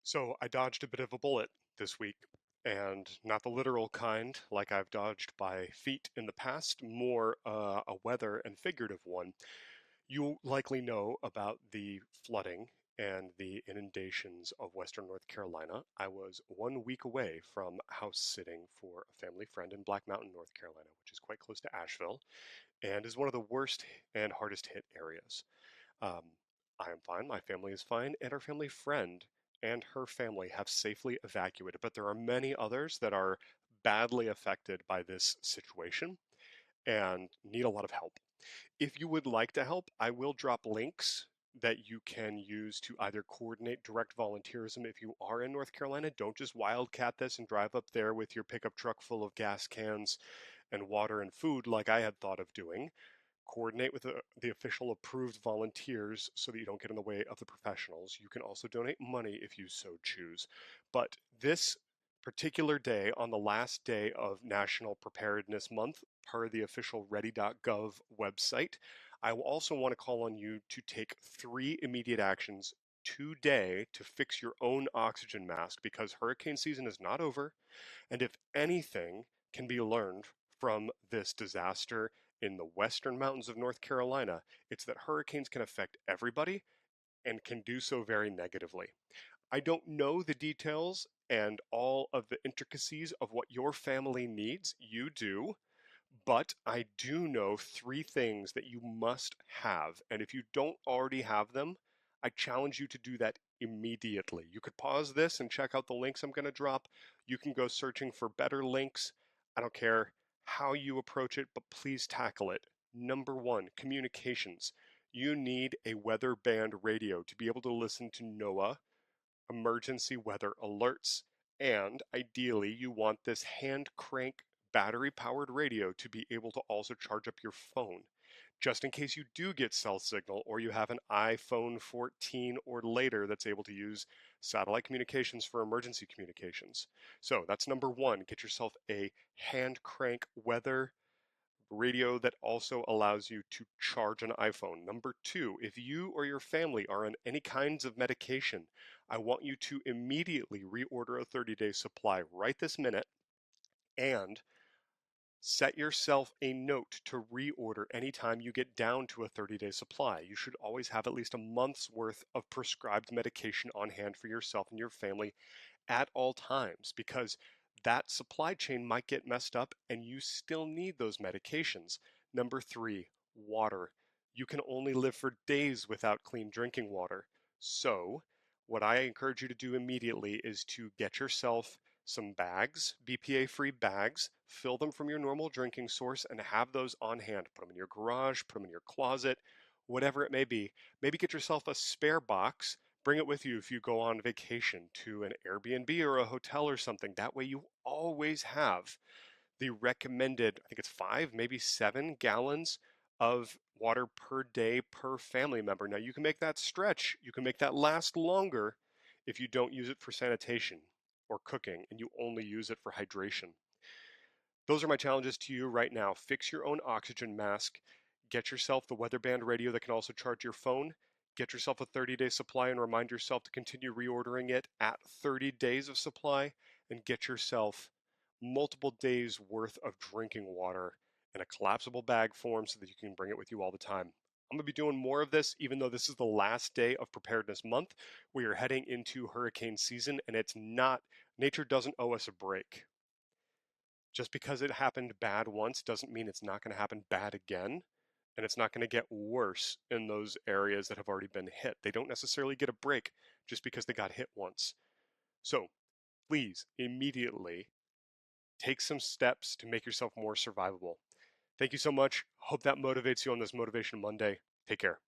So I dodged a bit of a bullet this week, and not the literal kind, like I've dodged by feet in the past, more a weather and figurative one. You likely know about the flooding and the inundations of Western North Carolina. I was 1 week away from house sitting for a family friend in Black Mountain, North Carolina, which is quite close to Asheville and is one of the worst and hardest hit areas. Um, I am fine, my family is fine, and our family friend and her family have safely evacuated. But there are many others that are badly affected by this situation and need a lot of help. If you would like to help, I will drop links that you can use to either coordinate direct volunteerism if you are in North Carolina. Don't just wildcat this and drive up there with your pickup truck full of gas cans and water and food like I had thought of doing. Coordinate with the official approved volunteers so that you don't get in the way of the professionals. You can also donate money if you so choose. But this particular day, on the last day of National Preparedness Month, per the official ready.gov website, I will also want to call on you to take 3 immediate actions today to fix your own oxygen mask because hurricane season is not over. And if anything can be learned from this disaster in the western mountains of North Carolina, it's that hurricanes can affect everybody and can do so very negatively. I don't know the details and all of the intricacies of what your family needs. You do. But I do know 3 things that you must have. And if you don't already have them, I challenge you to do that immediately. You could pause this and check out the links I'm going to drop. You can go searching for better links. I don't care how you approach it, but please tackle it. Number 1, communications. You need a weather band radio to be able to listen to NOAA emergency weather alerts. And ideally, you want this hand crank battery powered radio to be able to also charge up your phone. Just in case you do get cell signal or you have an iPhone 14 or later that's able to use satellite communications for emergency communications. So that's number 1. Get yourself a hand crank weather radio that also allows you to charge an iPhone. Number 2, if you or your family are on any kinds of medication, I want you to immediately reorder a 30-day supply right this minute and set yourself a note to reorder anytime you get down to a 30-day supply. You should always have at least a month's worth of prescribed medication on hand for yourself and your family at all times because that supply chain might get messed up and you still need those medications. Number 3, water. You can only live for days without clean drinking water. So, what I encourage you to do immediately is to get yourself some bags, BPA free bags, fill them from your normal drinking source, and have those on hand. Put them in your garage, put them in your closet, whatever it may be. Maybe get yourself a spare box. Bring it with you if you go on vacation to an Airbnb or a hotel or something. That way, you always have the recommended, I think it's 5, maybe 7 gallons of water per day per family member. Now, you can make that stretch, you can make that last longer if you don't use it for sanitation or cooking and you only use it for hydration. Those are my challenges to you right now. Fix your own oxygen mask. Get yourself the weather band radio that can also charge your phone. Get yourself a 30-day supply and remind yourself to continue reordering it at 30 days of supply. And get yourself multiple days worth of drinking water in a collapsible bag form so that you can bring it with you all the time. I'm going to be doing more of this, even though this is the last day of Preparedness Month. We are heading into hurricane season, and it's not, nature doesn't owe us a break. Just because it happened bad once doesn't mean it's not going to happen bad again. And it's not going to get worse in those areas that have already been hit. They don't necessarily get a break just because they got hit once. So please immediately take some steps to make yourself more survivable. Thank you so much. Hope that motivates you on this Motivation Monday. Take care.